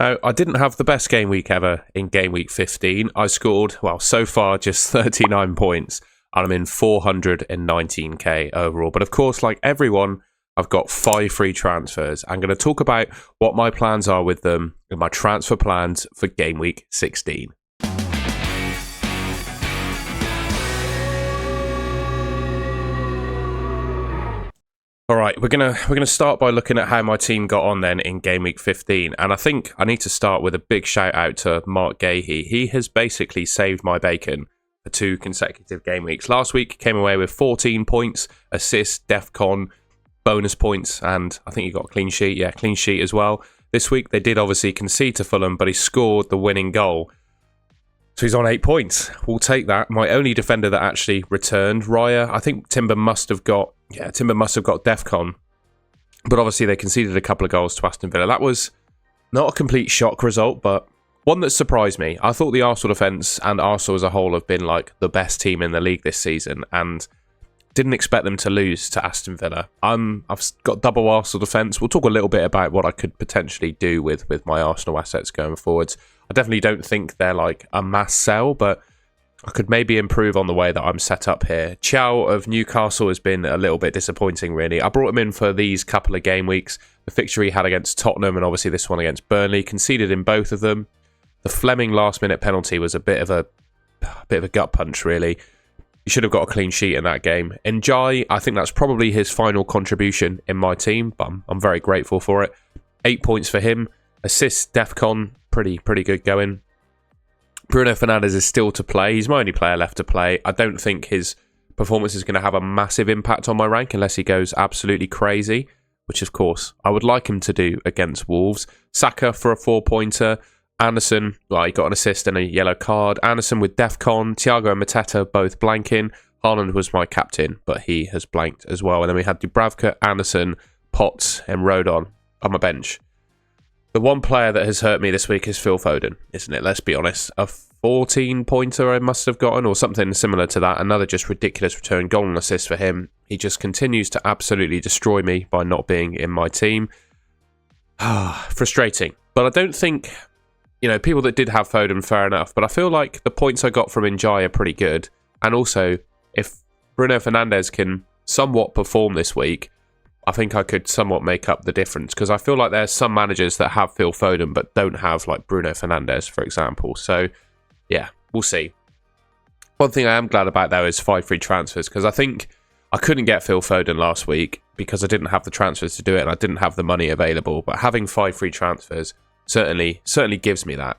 Now, I didn't have the best game week ever in game week 15. I scored, well, so far just 39 points, and I'm in 419k overall. But of course, like everyone, I've got 5 free transfers. I'm going to talk about what my plans are with them and my transfer plans for game week 16. All right, we're gonna start by looking at how my team got on then in game week 15, and I think I need to start with a big shout out to Mark Gahey. He has basically saved my bacon for 2 consecutive game weeks. Last week came away with 14 points, assists, DEFCON, bonus points, and I think he got a clean sheet. Yeah, clean sheet as well. This week they did obviously concede to Fulham, but he scored the winning goal. So he's on 8 points. We'll take that. My only defender that actually returned, Raya. I think Timber must have got DEFCON. But obviously they conceded a couple of goals to Aston Villa. That was not a complete shock result, but one that surprised me. I thought the Arsenal defence and Arsenal as a whole have been like the best team in the league this season, and didn't expect them to lose to Aston Villa. I've got double Arsenal defence. We'll talk a little bit about what I could potentially do with my Arsenal assets going forwards. I definitely don't think they're like a mass sell, but I could maybe improve on the way that I'm set up here. Chow of Newcastle has been a little bit disappointing, really. I brought him in for these couple of game weeks. The fixture he had against Tottenham and obviously this one against Burnley. Conceded in both of them. The Fleming last-minute penalty was a bit of a gut punch, really. He should have got a clean sheet in that game. Njai, I think that's probably his final contribution in my team, but I'm very grateful for it. 8 points for him. Assists, DEFCON, pretty good going. Bruno Fernandes is still to play. He's my only player left to play. I don't think his performance is going to have a massive impact on my rank unless he goes absolutely crazy, which of course I would like him to do against Wolves. Saka for a 4-pointer. Anderson, well, he got an assist and a yellow card. Anderson with DEFCON. Thiago and Mateta both blanking. Haaland was my captain, but he has blanked as well. And then we had Dubravka, Anderson, Potts and Rodon on my bench. The one player that has hurt me this week is Phil Foden, isn't it? Let's be honest. A 14-pointer I must have gotten, or something similar to that. Another just ridiculous return goal and assist for him. He just continues to absolutely destroy me by not being in my team. Frustrating. But I don't think, people that did have Foden, fair enough. But I feel like the points I got from Njai are pretty good. And also, if Bruno Fernandes can somewhat perform this week, I think I could somewhat make up the difference, because I feel like there's some managers that have Phil Foden but don't have like Bruno Fernandes, for example. So, yeah, we'll see. One thing I am glad about, though, is 5 free transfers, because I think I couldn't get Phil Foden last week because I didn't have the transfers to do it and I didn't have the money available. But having 5 free transfers certainly gives me that.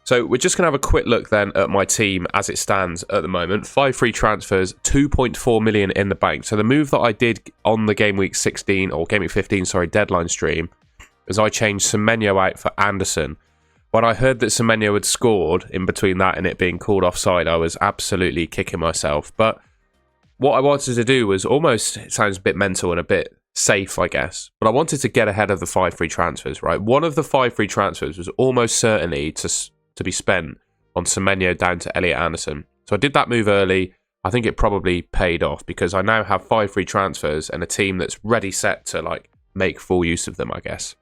So we're just going to have a quick look then at my team as it stands at the moment. 5 free transfers, 2.4 million in the bank. So the move that I did on the game week 16, or game week 15, deadline stream, is I changed Semenyo out for Anderson. When I heard that Semenyo had scored in between that and it being called offside, I was absolutely kicking myself. But what I wanted to do was almost, it sounds a bit mental and a bit safe, I guess, but I wanted to get ahead of the 5 free transfers, right? One of the 5 free transfers was almost certainly to be spent on Semenyo down to Elliot Anderson. So I did that move early. I think it probably paid off because I now have 5 free transfers and a team that's ready set to make full use of them, I guess.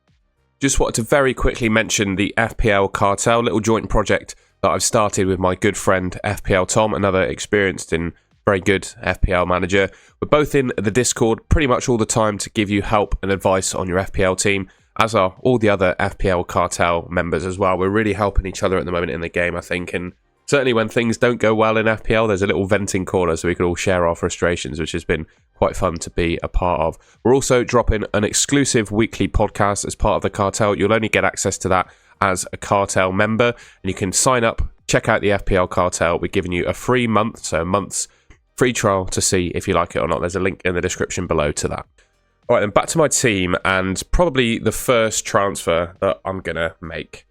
Just wanted to very quickly mention the FPL Cartel, little joint project that I've started with my good friend FPL Tom, another experienced and very good FPL manager. We're both in the Discord pretty much all the time to give you help and advice on your FPL team, as are all the other FPL Cartel members as well. We're really helping each other at the moment in the game, I think, and certainly when things don't go well in FPL, there's a little venting corner so we can all share our frustrations, which has been quite fun to be a part of. We're also dropping an exclusive weekly podcast as part of the Cartel. You'll only get access to that as a Cartel member, and you can sign up, check out the FPL Cartel. We're giving you a free month, so a month's free trial to see if you like it or not. There's a link in the description below to that. All right, then back to my team, and probably the first transfer that I'm going to make.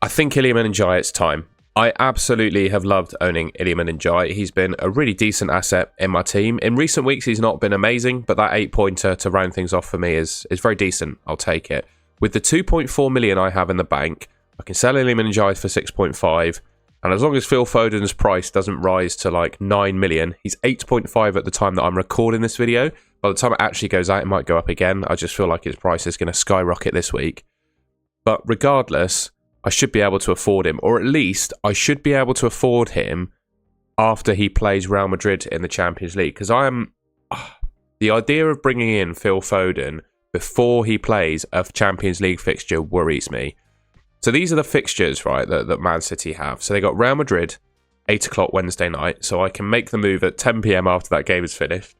I think Iliman Ndiaye, it's time. I absolutely have loved owning Iliman Ndiaye. He's been a really decent asset in my team. In recent weeks, he's not been amazing, but that 8-pointer to round things off for me is very decent. I'll take it. With the 2.4 million I have in the bank, I can sell Iliman Ndiaye for 6.5, and as long as Phil Foden's price doesn't rise to 9 million, he's 8.5 at the time that I'm recording this video. By the time it actually goes out, it might go up again. I just feel like his price is going to skyrocket this week. But regardless, I should be able to afford him, or at least I should be able to afford him after he plays Real Madrid in the Champions League. Because the idea of bringing in Phil Foden before he plays a Champions League fixture worries me. So these are the fixtures, right, that Man City have. So they got Real Madrid, 8 o'clock Wednesday night, so I can make the move at 10 p.m. after that game is finished.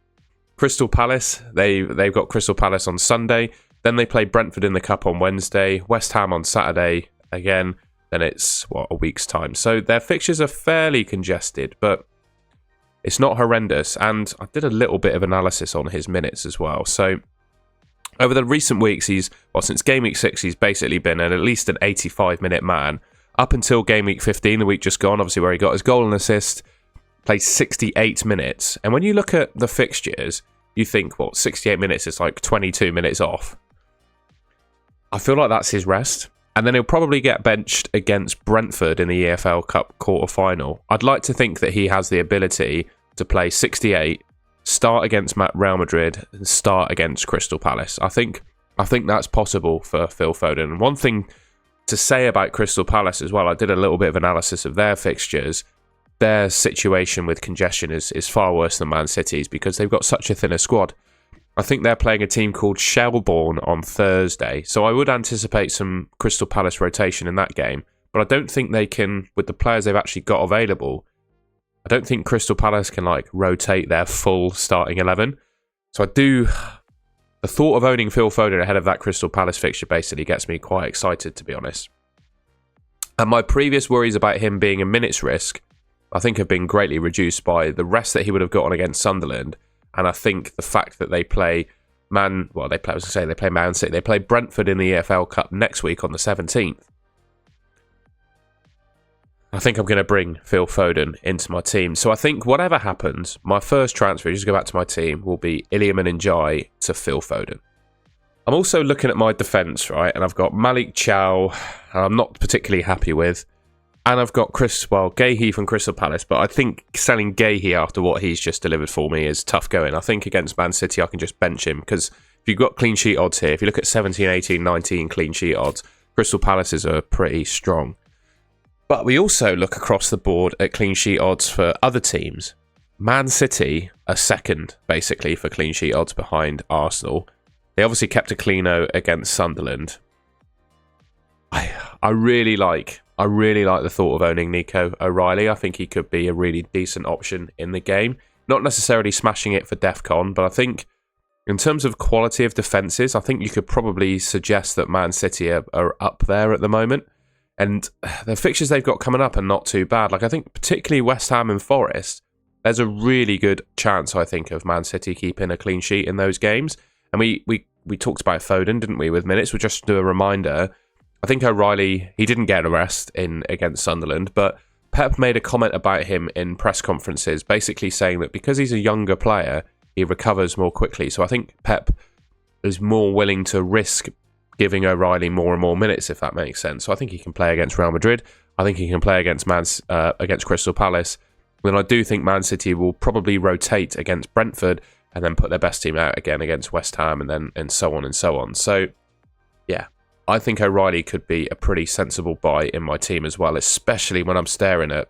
Crystal Palace, they've got Crystal Palace on Sunday. Then they play Brentford in the Cup on Wednesday, West Ham on Saturday again. Then it's, a week's time. So their fixtures are fairly congested, but it's not horrendous. And I did a little bit of analysis on his minutes as well. So over the recent weeks, since game week 6, he's basically been at least an 85-minute man. Up until game week 15, the week just gone, obviously where he got his goal and assist, played 68 minutes. And when you look at the fixtures, you think, 68 minutes is like 22 minutes off. I feel like that's his rest. And then he'll probably get benched against Brentford in the EFL Cup quarter-final. I'd like to think that he has the ability to play 68, start against Real Madrid, and start against Crystal Palace. I think that's possible for Phil Foden. And one thing to say about Crystal Palace as well, I did a little bit of analysis of their fixtures. Their situation with congestion is far worse than Man City's because they've got such a thinner squad. I think they're playing a team called Shelbourne on Thursday, so I would anticipate some Crystal Palace rotation in that game, but I don't think they can, with the players they've actually got available, I don't think Crystal Palace can rotate their full starting 11. So the thought of owning Phil Foden ahead of that Crystal Palace fixture basically gets me quite excited, to be honest. And my previous worries about him being a minutes risk, I think have been greatly reduced by the rest that he would have gotten against Sunderland. And I think the fact that they play Man City, they play Brentford in the EFL Cup next week on the 17th. I think I'm going to bring Phil Foden into my team. So I think whatever happens, my first transfer, just go back to my team, will be Iliam and Njai to Phil Foden. I'm also looking at my defence, right? And I've got Malik Chow, I'm not particularly happy with. And I've got Gahey from Crystal Palace, but I think selling Gahey after what he's just delivered for me is tough going. I think against Man City, I can just bench him because if you've got clean sheet odds here, if you look at 17, 18, 19 clean sheet odds, Crystal Palace's are pretty strong. But we also look across the board at clean sheet odds for other teams. Man City are second, basically, for clean sheet odds behind Arsenal. They obviously kept a clean-o against Sunderland. I really like the thought of owning Nico O'Reilly. I think he could be a really decent option in the game. Not necessarily smashing it for DEFCON, but I think in terms of quality of defences, I think you could probably suggest that Man City are up there at the moment. And the fixtures they've got coming up are not too bad. I think particularly West Ham and Forest, there's a really good chance, I think, of Man City keeping a clean sheet in those games. And we talked about Foden, didn't we, with minutes? We'll just do a reminder. I think O'Reilly, he didn't get a rest against Sunderland, but Pep made a comment about him in press conferences, basically saying that because he's a younger player, he recovers more quickly. So I think Pep is more willing to risk giving O'Reilly more and more minutes, if that makes sense. So I think he can play against Real Madrid. I think he can play against Crystal Palace. Then I do think Man City will probably rotate against Brentford and then put their best team out again against West Ham and so on and so on. So, yeah. I think O'Reilly could be a pretty sensible buy in my team as well, especially when I'm staring at...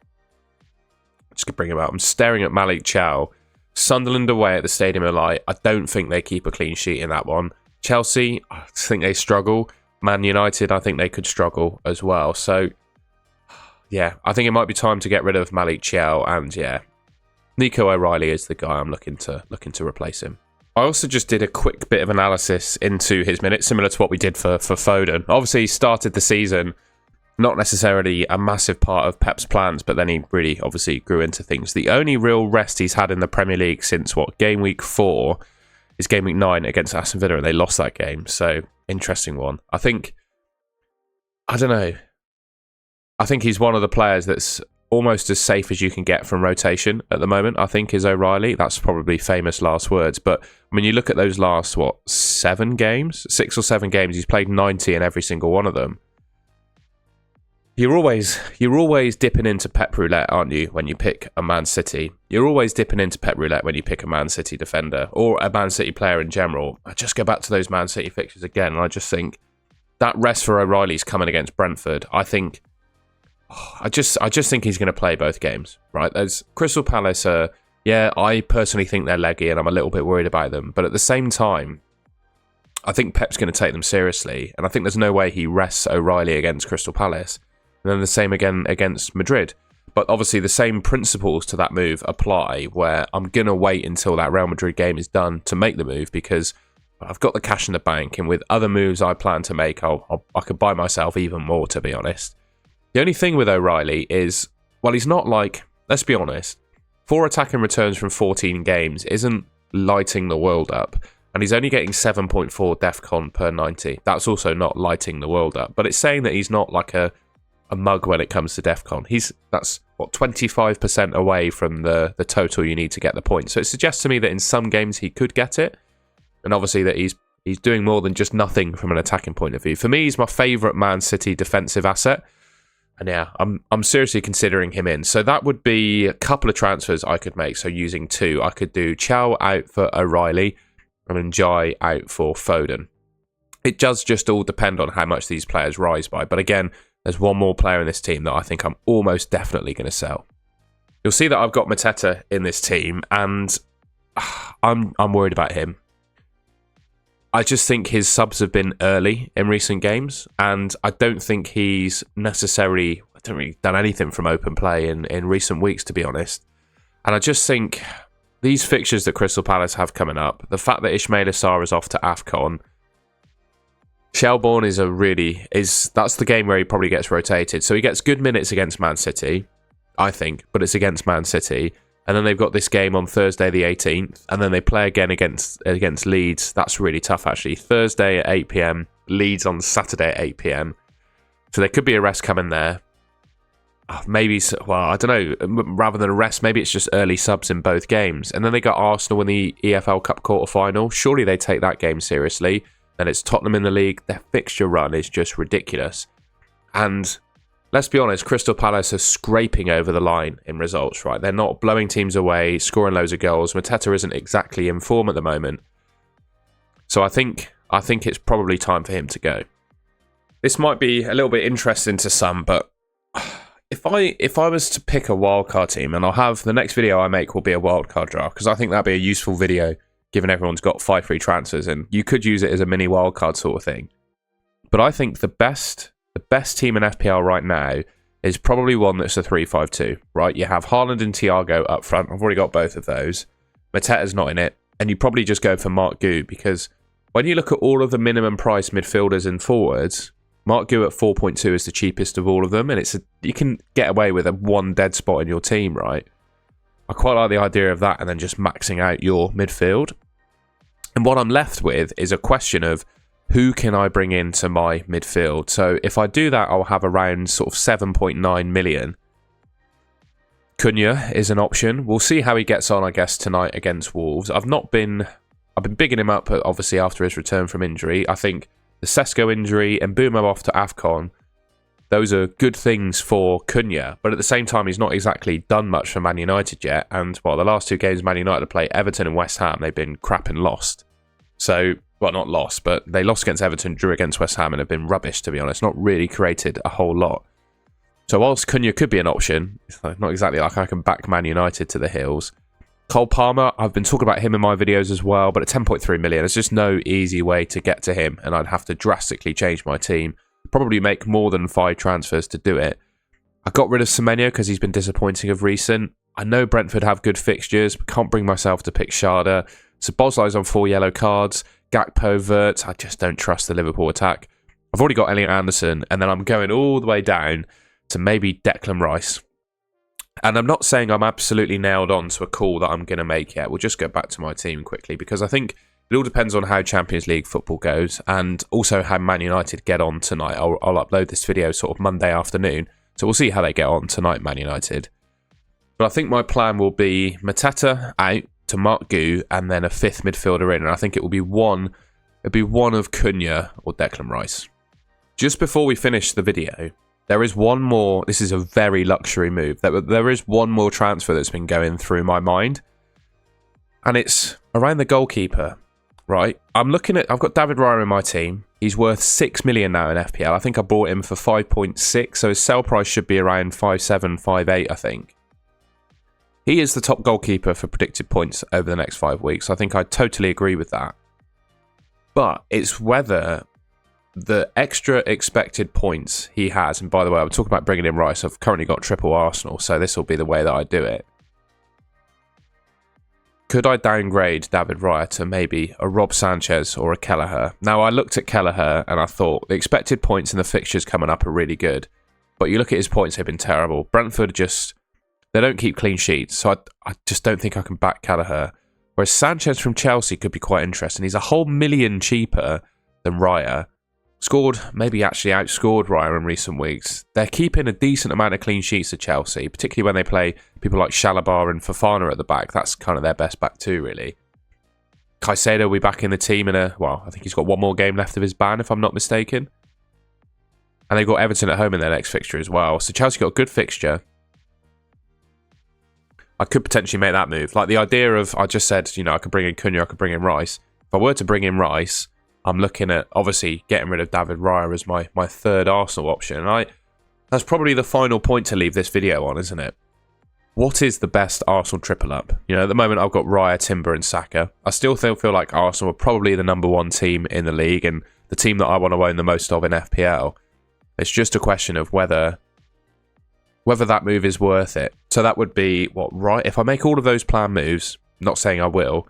Just going to bring him out. I'm staring at Malik Chow. Sunderland away at the Stadium of Light. I don't think they keep a clean sheet in that one. Chelsea, I think they struggle. Man United, I think they could struggle as well. So, yeah, I think it might be time to get rid of Malik Chow. And, yeah, Nico O'Reilly is the guy I'm looking to replace him. I also just did a quick bit of analysis into his minutes, similar to what we did for Foden. Obviously, he started the season, not necessarily a massive part of Pep's plans, but then he really obviously grew into things. The only real rest he's had in the Premier League since, game week 4 is game week 9 against Aston Villa, and they lost that game. So, interesting one. I don't know. I think he's one of the players that's almost as safe as you can get from rotation at the moment, I think, is O'Reilly. That's probably famous last words. But when you look at those last, 7 games? 6 or 7 games, he's played 90 in every single one of them. You're always dipping into Pep Roulette, aren't you, when you pick a Man City? You're always dipping into Pep Roulette when you pick a Man City defender or a Man City player in general. I just go back to those Man City fixtures again, and I just think that rest for O'Reilly's coming against Brentford. I think, I just think he's going to play both games, right? There's Crystal Palace. Yeah, I personally think they're leggy, and I'm a little bit worried about them. But at the same time, I think Pep's going to take them seriously, and I think there's no way he rests O'Reilly against Crystal Palace, and then the same again against Madrid. But obviously the same principles to that move apply, where I'm going to wait until that Real Madrid game is done to make the move, because I've got the cash in the bank, and with other moves I plan to make, I could buy myself even more, to be honest. The only thing with O'Reilly is, well, he's not like, let's be honest, 4 attacking returns from 14 games isn't lighting the world up. And he's only getting 7.4 DEFCON per 90. That's also not lighting the world up. But it's saying that he's not like a mug when it comes to DEFCON. That's, what, 25% away from the total you need to get the point. So it suggests to me that in some games he could get it. And obviously that he's doing more than just nothing from an attacking point of view. For me, he's my favourite Man City defensive asset. And yeah, I'm seriously considering him in. So that would be a couple of transfers I could make. So using 2, I could do Chow out for O'Reilly and Njai out for Foden. It does just all depend on how much these players rise by. But again, there's one more player in this team that I think I'm almost definitely going to sell. You'll see that I've got Mateta in this team, and I'm worried about him. I just think his subs have been early in recent games, and I don't think he's necessarily done anything from open play in recent weeks, to be honest. And I just think these fixtures that Crystal Palace have coming up, the fact that Ismaila Sarr is off to AFCON, Shelbourne that's the game where he probably gets rotated. So he gets good minutes against Man City, I think, but it's against Man City. And then they've got this game on Thursday the 18th, and then they play again against Leeds. That's really tough, actually. Thursday at 8 PM, Leeds on Saturday at 8 PM. So there could be a rest coming there. Maybe, well, I don't know, rather than a rest, maybe it's just early subs in both games. And then they got Arsenal in the EFL Cup quarter-final. Surely they take that game seriously. Then it's Tottenham in the league. Their fixture run is just ridiculous. And let's be honest, Crystal Palace are scraping over the line in results, right? They're not blowing teams away, scoring loads of goals. Mateta isn't exactly in form at the moment. So I think it's probably time for him to go. This might be a little bit interesting to some, but if I was to pick a wildcard team, and I'll have the next video I make will be a wildcard draft, because I think that'd be a useful video given everyone's got 5 free transfers, and you could use it as a mini wildcard sort of thing. But I think the best team in FPL right now is probably one that's a 3-5-2, right? You have Haaland and Thiago up front. I've already got both of those. Mateta's not in it, and you probably just go for Mark Gu, because when you look at all of the minimum price midfielders and forwards, Mark Gu at 4.2 is the cheapest of all of them, and you can get away with a 1 dead spot in your team, right? I quite like the idea of that, and then just maxing out your midfield. And what I'm left with is a question of who can I bring into my midfield? So if I do that, I'll have around sort of 7.9 million. Cunha is an option. We'll see how he gets on, I guess, tonight against Wolves. I've been bigging him up, obviously, after his return from injury. I think the Sesko injury and Mbeumo off to AFCON, those are good things for Cunha. But at the same time, he's not exactly done much for Man United yet. And, well, the last 2 games Man United have played, Everton and West Ham, they've been crap and lost. So, well, not lost, but they lost against Everton, drew against West Ham, and have been rubbish, to be honest. Not really created a whole lot. So whilst Cunha could be an option, it's not exactly like I can back Man United to the hills. Cole Palmer, I've been talking about him in my videos as well, but at 10.3 million, there's just no easy way to get to him, and I'd have to drastically change my team. Probably make more than 5 transfers to do it. I got rid of Semenyo because he's been disappointing of recent. I know Brentford have good fixtures, but can't bring myself to pick Sharda. So Boslai's on 4 yellow cards. Gakpo, Wirtz, I just don't trust the Liverpool attack. I've already got Elliot Anderson, and then I'm going all the way down to maybe Declan Rice. And I'm not saying I'm absolutely nailed on to a call that I'm going to make yet. We'll just go back to my team quickly, because I think it all depends on how Champions League football goes, and also how Man United get on tonight. I'll upload this video sort of Monday afternoon, so we'll see how they get on tonight, Man United. But I think my plan will be Mateta out to Mark Gu, and then a 5th midfielder in, and I think it will be one of Cunha or Declan Rice. Just before we finish the video, there is one more. This is a very luxury move. There is one more transfer that's been going through my mind, and it's around the goalkeeper. right? I've got David Raya in my team. He's worth 6 million now in FPL. I think I bought him for 5.6, so his sell price should be around 5.7, 5.8, I think. He is the top goalkeeper for predicted points over the next 5 weeks. I think I totally agree with that. But it's whether the extra expected points he has, and by the way, I'm talking about bringing in Rice. I've currently got triple Arsenal, so this will be the way that I do it. Could I downgrade David Raya to maybe a Rob Sanchez or a Kelleher? Now, I looked at Kelleher and I thought the expected points in the fixtures coming up are really good. But you look at his points, they've been terrible. Brentford they don't keep clean sheets, so I just don't think I can back Kelleher. Whereas Sanchez from Chelsea could be quite interesting. He's a whole million cheaper than Raya. Maybe actually outscored Raya in recent weeks. They're keeping a decent amount of clean sheets at Chelsea, particularly when they play people like Chalobah and Fofana at the back. That's kind of their best back two, really. Caicedo will be back in the team I think he's got one more game left of his ban, if I'm not mistaken. And they've got Everton at home in their next fixture as well. So Chelsea got a good fixture. I could potentially make that move. Like the idea of, I just said, I could bring in Cunha, I could bring in Rice. If I were to bring in Rice, I'm looking at, obviously, getting rid of David Raya as my third Arsenal option. And that's probably the final point to leave this video on, isn't it? What is the best Arsenal triple up? At the moment, I've got Raya, Timber and Saka. I still feel like Arsenal are probably the #1 team in the league and the team that I want to own the most of in FPL. It's just a question of whether that move is worth it. So that would be, right? If I make all of those planned moves, not saying I will,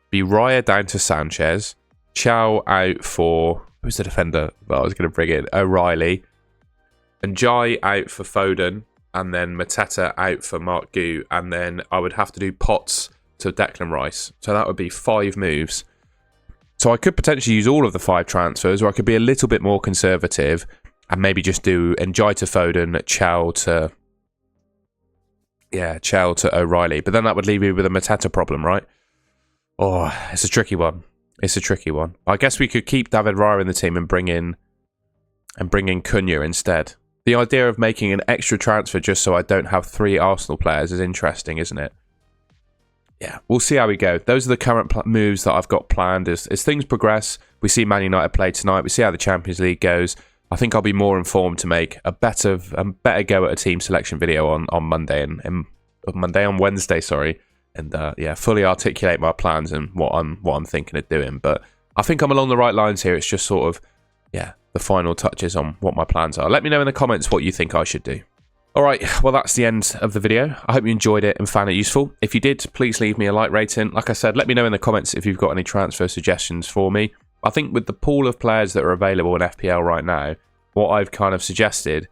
be Raya down to Sanchez, Chow out for, who's the defender that I was going to bring in? O'Reilly. And Jai out for Foden. And then Mateta out for Mark Gu. And then I would have to do Potts to Declan Rice. So that would be 5 moves. So I could potentially use all of the 5 transfers, or I could be a little bit more conservative and maybe just do Njai to Foden, Chow to O'Reilly. But then that would leave me with a Mateta problem, right? Oh, it's a tricky one. I guess we could keep David Raya in the team and bring in Cunha instead. The idea of making an extra transfer just so I don't have 3 Arsenal players is interesting, isn't it? Yeah, we'll see how we go. Those are the current moves that I've got planned. As things progress, we see Man United play tonight. We see how the Champions League goes. I think I'll be more informed to make a better go at a team selection video on Monday on Wednesday, sorry. And fully articulate my plans and what I'm thinking of doing. But I think I'm along the right lines here. It's just sort of, the final touches on what my plans are. Let me know in the comments what you think I should do. All right, well, that's the end of the video. I hope you enjoyed it and found it useful. If you did, please leave me a like rating. Like I said, let me know in the comments if you've got any transfer suggestions for me. I think with the pool of players that are available in FPL right now, what I've kind of suggested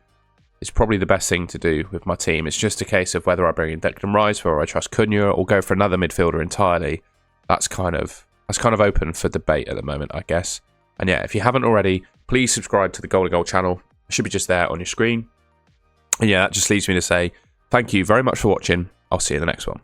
is probably the best thing to do with my team. It's just a case of whether I bring in Declan Rice, whether I trust Cunha, or go for another midfielder entirely. That's kind of open for debate at the moment, I guess. And if you haven't already, please subscribe to the Goal to Goal channel. It should be just there on your screen. And that just leaves me to say thank you very much for watching. I'll see you in the next one.